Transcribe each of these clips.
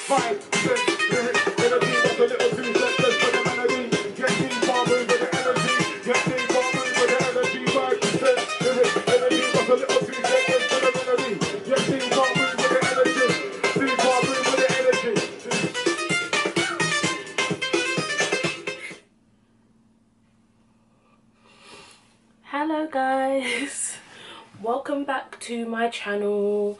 5 cents lyrics, energy that's a little too senseless for the melody. Get deeper, move with the energy. Get deeper, move with the energy. 5 cents lyrics, energy that's a little too senseless for the melody. Get deeper, move with the energy. Deeper, move with the energy. Hello guys, welcome back to my channel.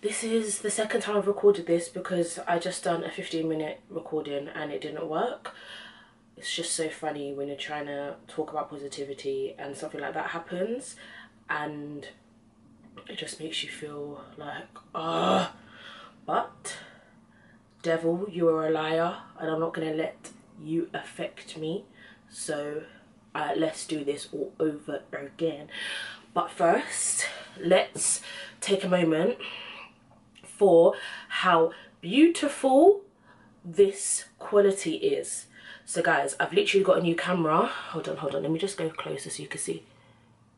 This is the second time I've recorded this because I just done a 15-minute recording and it didn't work. It's just so funny when you're trying to talk about positivity and something like that happens and it just makes you feel like, ah. But devil, you are a liar and I'm not gonna let you affect me. So let's do this all over again. But first, let's take a moment for how beautiful this quality is. So guys, I've literally got a new camera. Hold on, let me just go closer so you can see.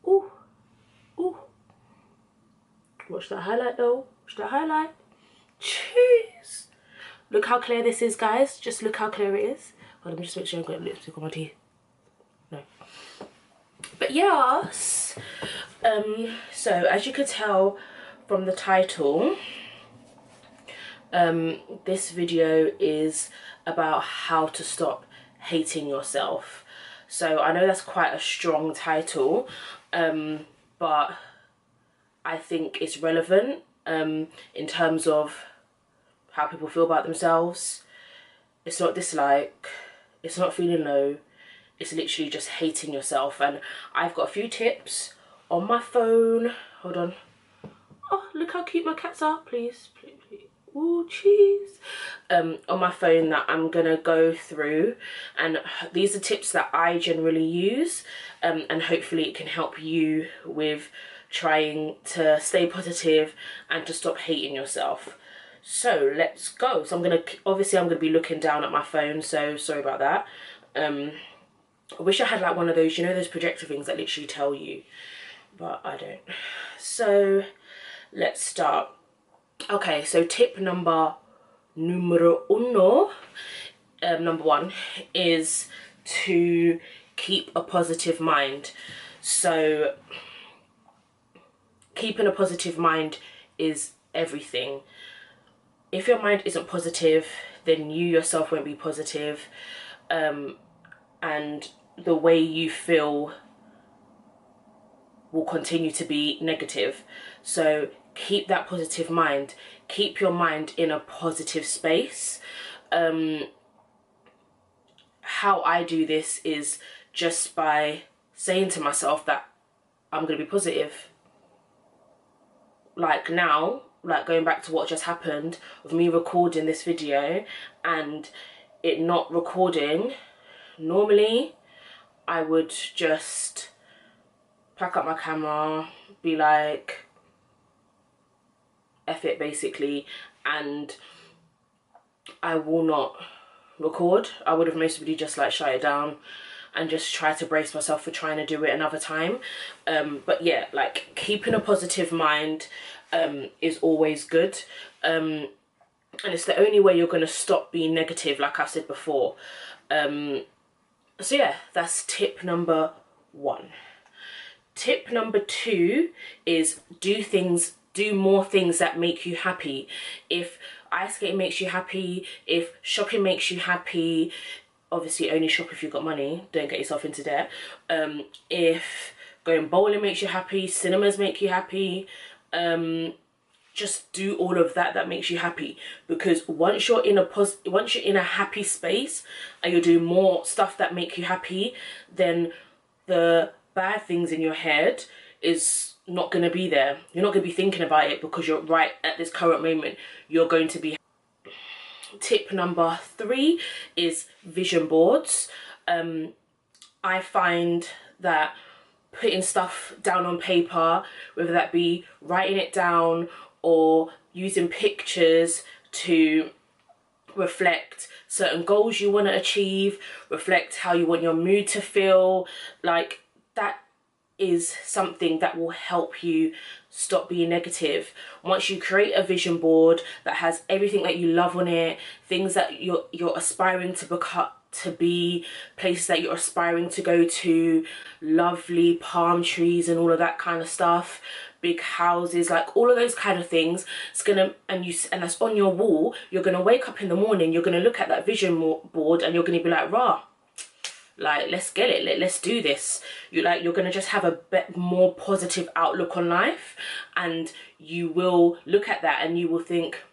Ooh, ooh. Watch that highlight though, watch that highlight. Jeez. Look how clear this is, guys. Just look how clear it is. Hold on, let me just make sure I've got lipstick on my teeth. No. But yes, so as you could tell from the title, this video is about how to stop hating yourself. So I know that's quite a strong title, but I think it's relevant in terms of how people feel about themselves. It's not dislike, it's not feeling low, it's literally just hating yourself. And I've got a few tips on my phone. Hold on. Oh, look how cute my cats are. Please, please, please. Ooh, cheese. On my phone that I'm gonna go through, and these are tips that I generally use, and hopefully it can help you with trying to stay positive and to stop hating yourself. So let's go. So I'm gonna be looking down at my phone, so sorry about that. I wish I had like one of those, you know, those projector things that literally tell you, but I don't. So let's start. Okay, so tip number uno, number one, is to keep a positive mind. So keeping a positive mind is everything. If your mind isn't positive, then you yourself won't be positive, and the way you feel will continue to be negative. So keep that positive mind. Keep your mind in a positive space. How I do this is just by saying to myself that I'm going to be positive. Like now, like going back to what just happened of me recording this video and it not recording. Normally I would just pack up my camera, be like F it basically, and I will not record. I would have most probably just like shut it down and just try to brace myself for trying to do it another time. But yeah, like keeping a positive mind is always good, and it's the only way you're going to stop being negative, like I said before. So yeah, that's tip number one. Tip number two is do more things that make you happy. If ice skating makes you happy, if shopping makes you happy, obviously only shop if you've got money, don't get yourself into debt. If going bowling makes you happy, cinemas make you happy, just do all of that makes you happy, because once you're in a happy space and you're doing more stuff that make you happy, then the bad things in your head is not going to be there. You're not going to be thinking about it because you're right at this current moment. You're going to be. Tip number three is vision boards. I find that putting stuff down on paper, whether that be writing it down or using pictures to reflect certain goals you want to achieve, reflect how you want your mood to feel, like that is something that will help you stop being negative. Once you create a vision board that has everything that you love on it, things that you're aspiring to become, to be, places that you're aspiring to go to, lovely palm trees and all of that kind of stuff, big houses, like all of those kind of things, it's gonna, and that's on your wall. You're gonna wake up in the morning, you're gonna look at that vision board and you're gonna be like, rah, like, let's get it, let's do this. You're gonna just have a bit more positive outlook on life, and you will look at that and you will think,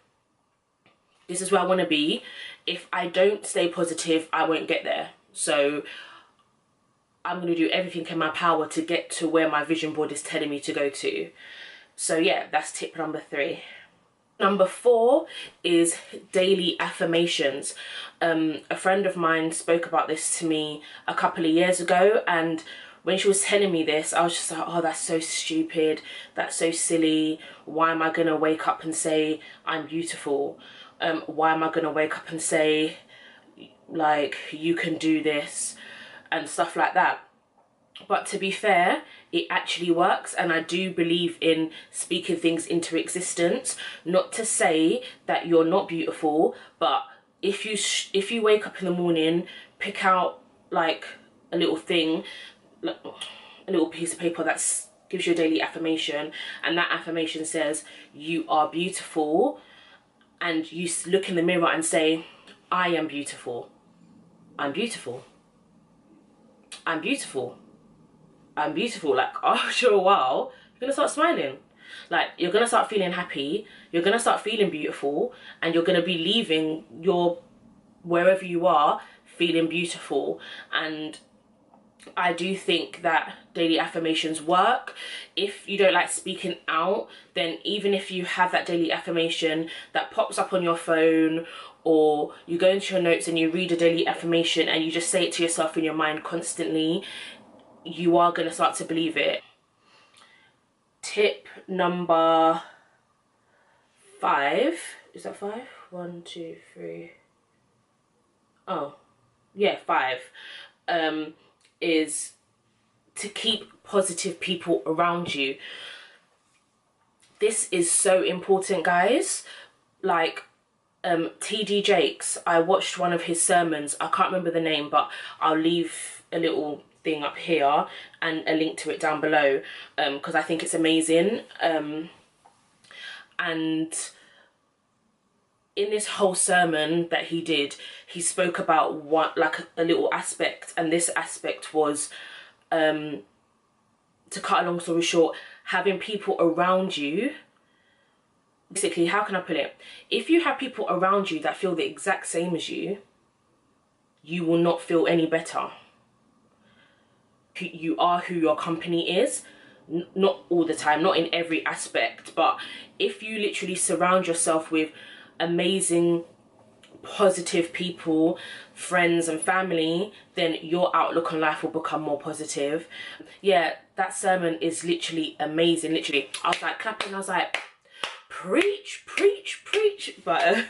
this is where I want to be. If I don't stay positive, I won't get there. So I'm going to do everything in my power to get to where my vision board is telling me to go to. So yeah, that's tip number 3. Number 4 is daily affirmations. A friend of mine spoke about this to me a couple of years ago, and when she was telling me this, I was just like, oh, that's so stupid, that's so silly. Why am I going to wake up and say I'm beautiful? Why am I going to wake up and say, like, you can do this and stuff like that? But to be fair, it actually works, and I do believe in speaking things into existence. Not to say that you're not beautiful, but if you wake up in the morning, pick out like a little thing, like a little piece of paper that gives you a daily affirmation, and that affirmation says you are beautiful, and you look in the mirror and say, I am beautiful, I'm beautiful, I'm beautiful, I'm beautiful. Like, after a while, you're gonna start smiling. Like, you're gonna start feeling happy, you're gonna start feeling beautiful, and you're gonna be leaving your wherever you are feeling beautiful. And I do think that daily affirmations work. If you don't like speaking out, then even if you have that daily affirmation that pops up on your phone, or you go into your notes and you read a daily affirmation and you just say it to yourself in your mind constantly, you are going to start to believe it. Tip number 5, is that 5? 1, 2, 3. Oh, yeah, 5. Is to keep positive people around you. This is so important, guys. Like, TD Jakes, I watched one of his sermons. I can't remember the name, but I'll leave a little thing up here and a link to it down below, because I think it's amazing. And in this whole sermon that he did, he spoke about what, like, a little aspect, and this aspect was, to cut a long story short, having people around you. Basically, how can I put it? If you have people around you that feel the exact same as you, you will not feel any better. You are who your company is. Not all the time, not in every aspect, but if you literally surround yourself with amazing, positive people, friends and family, then your outlook on life will become more positive. Yeah, that sermon is literally amazing. Literally, I was like clapping, I was like, preach, preach, preach. But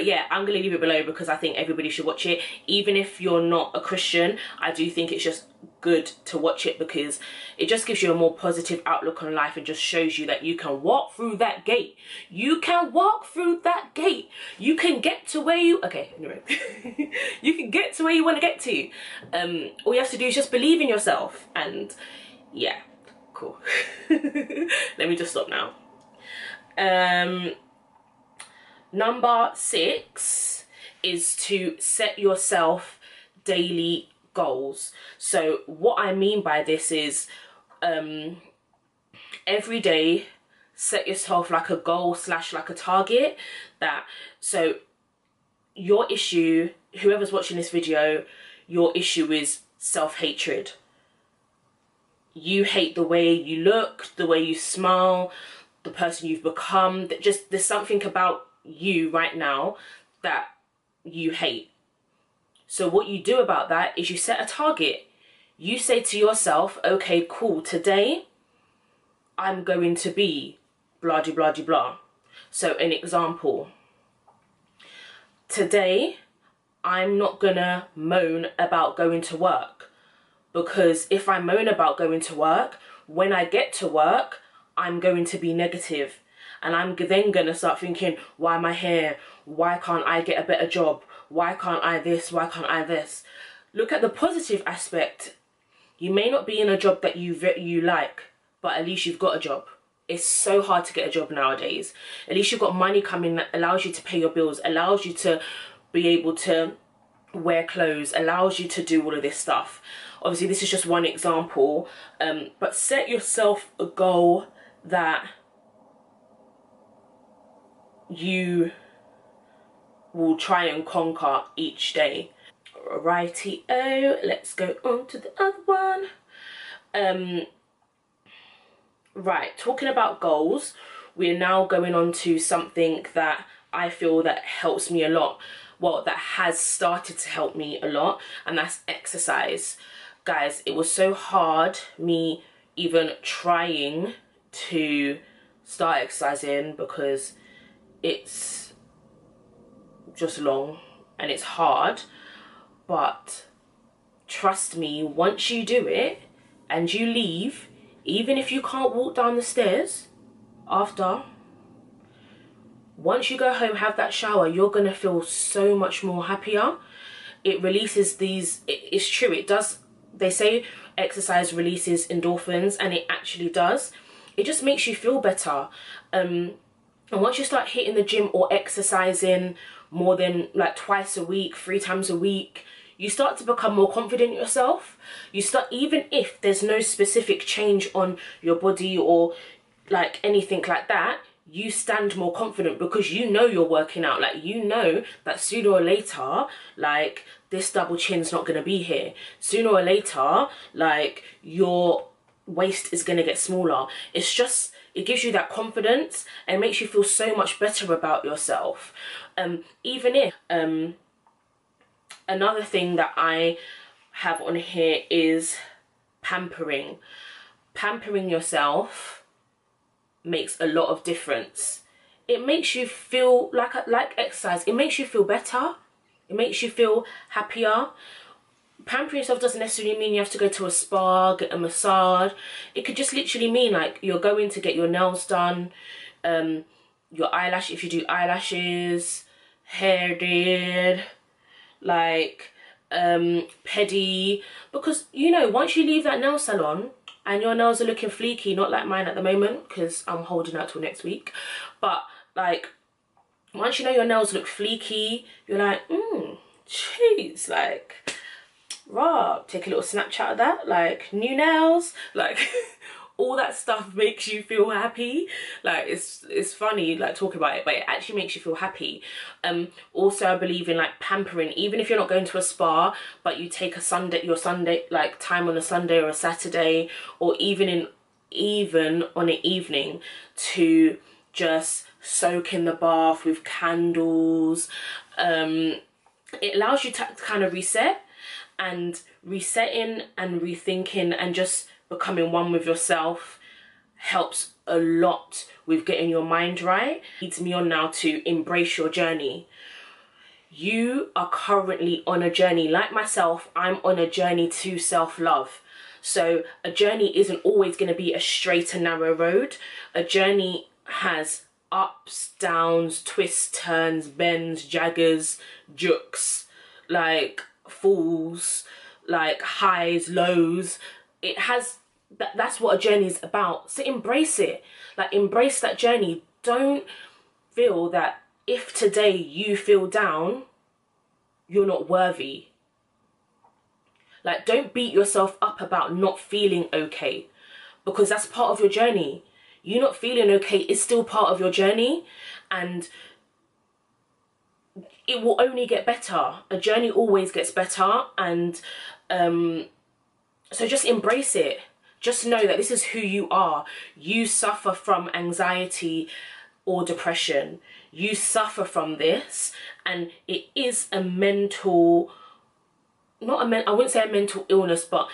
yeah, I'm gonna leave it below because I think everybody should watch it. Even if you're not a Christian, I do think it's just good to watch it because it just gives you a more positive outlook on life and just shows you that you can walk through that gate. You can walk through that gate. You can get to where you, okay, anyway. You can get to where you want to get to. All you have to do is just believe in yourself, and yeah, cool. Let me just stop now. Number 6 is to set yourself daily goals. So what I mean by this is, every day set yourself like a goal / like a target that, so your issue, whoever's watching this video, your issue is self-hatred. You hate the way you look, the way you smile, the person you've become. That just, there's something about you right now that you hate. So what you do about that is you set a target. You say to yourself, okay, cool, today I'm going to be blah de blah de blah. So an example, today I'm not gonna moan about going to work because if I moan about going to work, when I get to work, I'm going to be negative. And I'm then going to start thinking, why am I here? Why can't I get a better job? Why can't I this? Why can't I this? Look at the positive aspect. You may not be in a job that you like, but at least you've got a job. It's so hard to get a job nowadays. At least you've got money coming that allows you to pay your bills, allows you to be able to wear clothes, allows you to do all of this stuff. Obviously, this is just one example, but set yourself a goal that you will try and conquer each day. Righty-o, let's go on to the other one. Right, talking about goals, we're now going on to something that I feel that helps me a lot. Well, that has started to help me a lot, and that's exercise. Guys, it was so hard me even trying to start exercising because it's just long and it's hard. But trust me, once you do it and you leave, even if you can't walk down the stairs after, once you go home, have that shower, you're gonna feel so much more happier. It releases these, it's true, it does. They say exercise releases endorphins, and it actually does. It just makes you feel better. And once you start hitting the gym or exercising more than like twice a week, 3 times a week, you start to become more confident in yourself. You start, even if there's no specific change on your body or like anything like that, you stand more confident because you know you're working out. Like, you know that sooner or later, like, this double chin's not going to be here. Sooner or later, like, your waist is going to get smaller. It's just, it gives you that confidence and makes you feel so much better about yourself. Even if, another thing that I have on here is pampering. Pampering yourself makes a lot of difference. It makes you feel like exercise. It makes you feel better. It makes you feel happier. Pampering yourself doesn't necessarily mean you have to go to a spa, get a massage. It could just literally mean like you're going to get your nails done, your eyelash, if you do eyelashes, hair did, like pedi, because you know, once you leave that nail salon and your nails are looking fleeky, not like mine at the moment because I'm holding out till next week, but like once you know your nails look fleeky, you're like, jeez, like, rah, take a little Snapchat of that, like, new nails, like all that stuff makes you feel happy. Like, it's funny like talking about it, but it actually makes you feel happy. Also, I believe in like pampering, even if you're not going to a spa, but you take your Sunday like time on a Sunday or a Saturday, or even on an evening to just soak in the bath with candles. It allows you to kind of reset, and resetting and rethinking and just becoming one with yourself helps a lot with getting your mind right. It leads me on now to embrace your journey. You are currently on a journey. Like myself, I'm on a journey to self-love. So a journey isn't always going to be a straight and narrow road. A journey has ups, downs, twists, turns, bends, jaggers, jukes, like falls, like highs, lows. It has, that's what a journey is about. So embrace it. Like, embrace that journey. Don't feel that if today you feel down, you're not worthy. Like, don't beat yourself up about not feeling okay, because that's part of your journey. You not feeling okay is still part of your journey, and it will only get better. A journey always gets better, and so just embrace it. Just know that this is who you are. You suffer from anxiety or depression. You suffer from this, and it is a mental, I wouldn't say a mental illness, but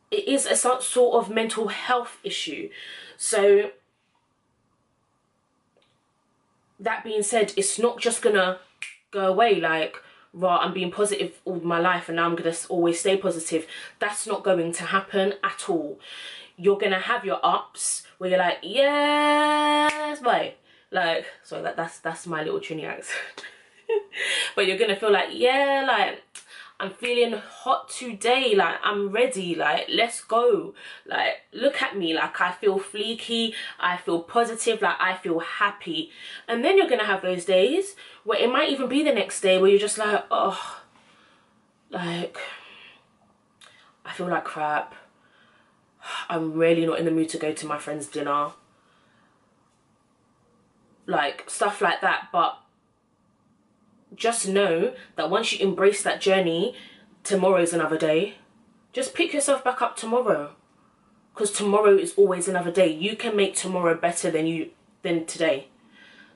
it is a sort of mental health issue. So that being said, it's not just gonna go away. Like, right, I'm being positive all my life and now I'm going to always stay positive. That's not going to happen at all. You're going to have your ups where you're like, yes, bye. Like, sorry, that's my little Trini accent. But you're going to feel like, yeah, like, I'm feeling hot today, like I'm ready, like let's go, like look at me, like I feel fleeky, I feel positive, like I feel happy. And then you're gonna have those days where it might even be the next day where you're just like, oh, like I feel like crap, I'm really not in the mood to go to my friend's dinner, like stuff like that. But just know that once you embrace that journey, tomorrow's another day. Just pick yourself back up tomorrow, because tomorrow is always another day. You can make tomorrow better than today.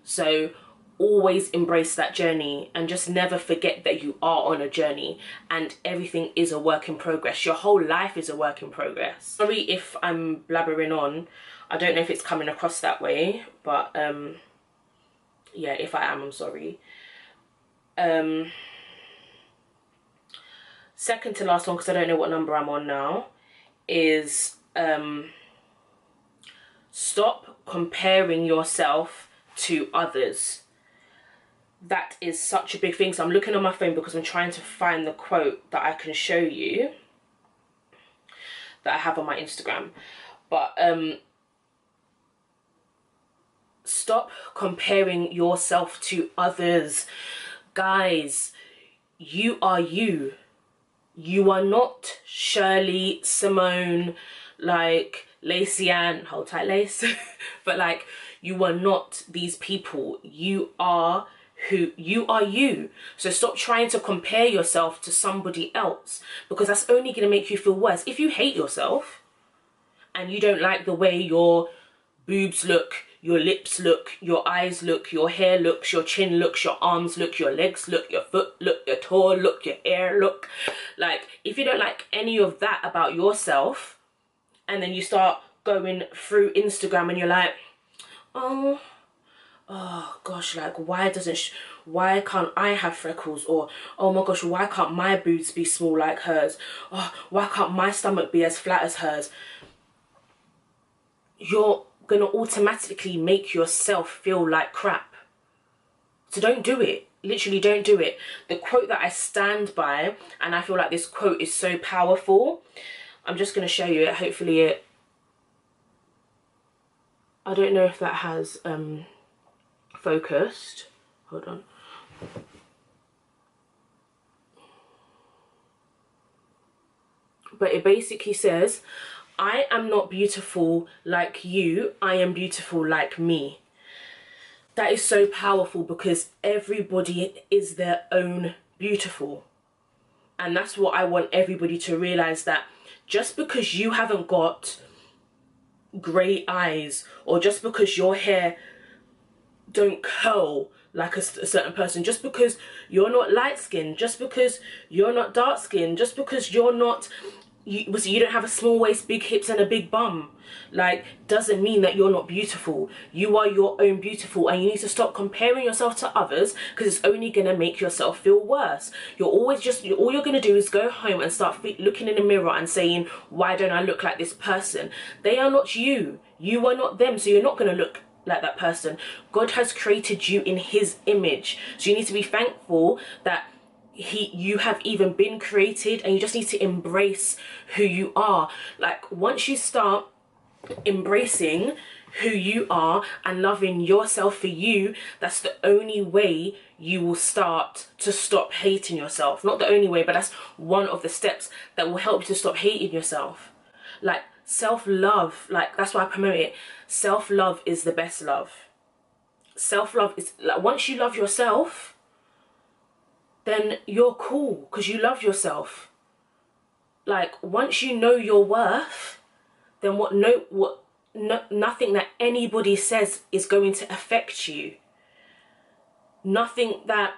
So always embrace that journey and just never forget that you are on a journey and everything is a work in progress. Your whole life is a work in progress. Sorry if I'm blabbering on. I don't know if it's coming across that way, but yeah, if I am, I'm sorry. Second to last one, because I don't know what number I'm on now, is stop comparing yourself to others. That is such a big thing. So I'm looking on my phone because I'm trying to find the quote that I can show you that I have on my Instagram. But stop comparing yourself to others. Guys, you are you. You are not Shirley, Simone, like Lacey Ann, hold tight lace, but like you are not these people. You are who you are. You. So stop trying to compare yourself to somebody else, because that's only going to make you feel worse. If you hate yourself and you don't like the way your boobs look, your lips look, your eyes look, your hair looks, your chin looks, your arms look, your legs look, your foot look, your toe look, your hair look. Like, if you don't like any of that about yourself, and then you start going through Instagram and you're like, oh gosh, like why can't I have freckles? Or oh my gosh, why can't my boobs be small like hers? Oh, why can't my stomach be as flat as hers? You're gonna automatically make yourself feel like crap. So don't do it. Literally don't do it. The quote that I stand by, and I feel like this quote is so powerful, I'm just gonna show you it. Hopefully I don't know if that has focused. Hold on. But it basically says, I am not beautiful like you, I am beautiful like me. That is so powerful, because everybody is their own beautiful. And that's what I want everybody to realise, that just because you haven't got grey eyes, or just because your hair don't curl like a certain person, just because you're not light skinned, just because you're not dark skinned, just because you're not you don't have a small waist, big hips and a big bum, like, doesn't mean that you're not beautiful. You are your own beautiful, and you need to stop comparing yourself to others, because it's only going to make yourself feel worse. All you're going to do is go home and start looking in the mirror and saying, why don't I look like this person? They are not you. You are not them, so you're not going to look like that person. God has created you in his image, so you need to be thankful that you have even been created, and you just need to embrace who you are. Like, once you start embracing who you are and loving yourself for you, that's the only way you will start to stop hating yourself. Not the only way, but that's one of the steps that will help you to stop hating yourself. Like, self-love, like, that's why I promote it. Self-love is the best love. Self-love is like, once you love yourself, then you're cool, because you love yourself. Like, once you know your worth, then nothing that anybody says is going to affect you. Nothing that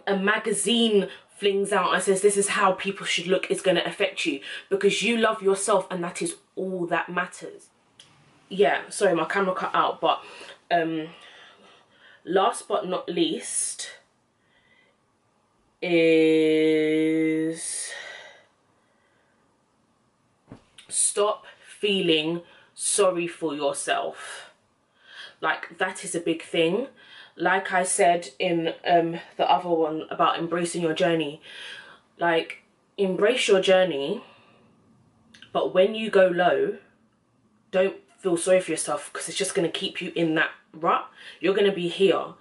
a magazine flings out and says this is how people should look is going to affect you, because you love yourself, and that is all that matters. Yeah, sorry, my camera cut out, but last but not least is stop feeling sorry for yourself. Like, that is a big thing. Like I said in the other one about embracing your journey, like, embrace your journey, but when you go low, don't feel sorry for yourself, because it's just going to keep you in that rut. You're going to be here,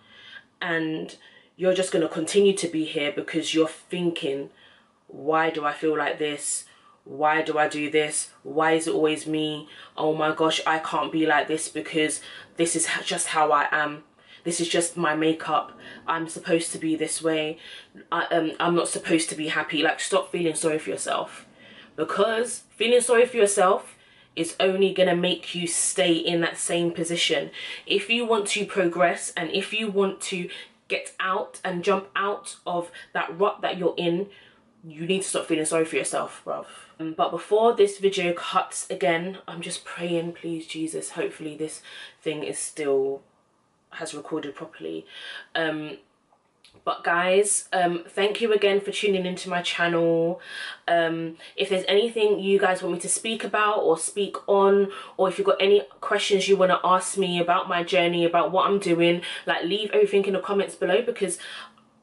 and you're just going to continue to be here because you're thinking, why do I feel like this? Why do I do this? Why is it always me? Oh my gosh, I can't be like this because this is just how I am. This is just my makeup. I'm supposed to be this way. I'm not supposed to be happy. Like, stop feeling sorry for yourself, because feeling sorry for yourself is only going to make you stay in that same position. If you want to progress, and if you want to get out and jump out of that rut that you're in, you need to stop feeling sorry for yourself, bruv. But before this video cuts again, I'm just praying, please Jesus, hopefully this thing is still has recorded properly. But guys, thank you again for tuning into my channel. If there's anything you guys want me to speak about or speak on, or if you've got any questions you want to ask me about my journey, about what I'm doing, like, leave everything in the comments below, because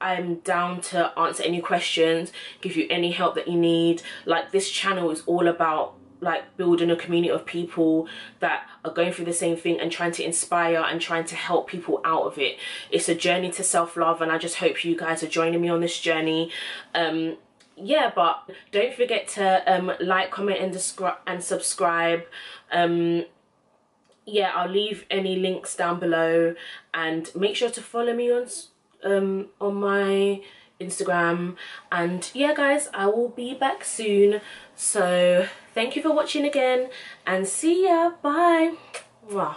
I'm down to answer any questions, give you any help that you need. Like, this channel is all about, like, building a community of people that are going through the same thing and trying to inspire and trying to help people out of it. It's a journey to self-love, and I just hope you guys are joining me on this journey. Yeah, but don't forget to like, comment and subscribe. Yeah, I'll leave any links down below, and make sure to follow me on my Instagram. And yeah guys, I will be back soon, so thank you for watching again, and see ya. Bye. Mwah.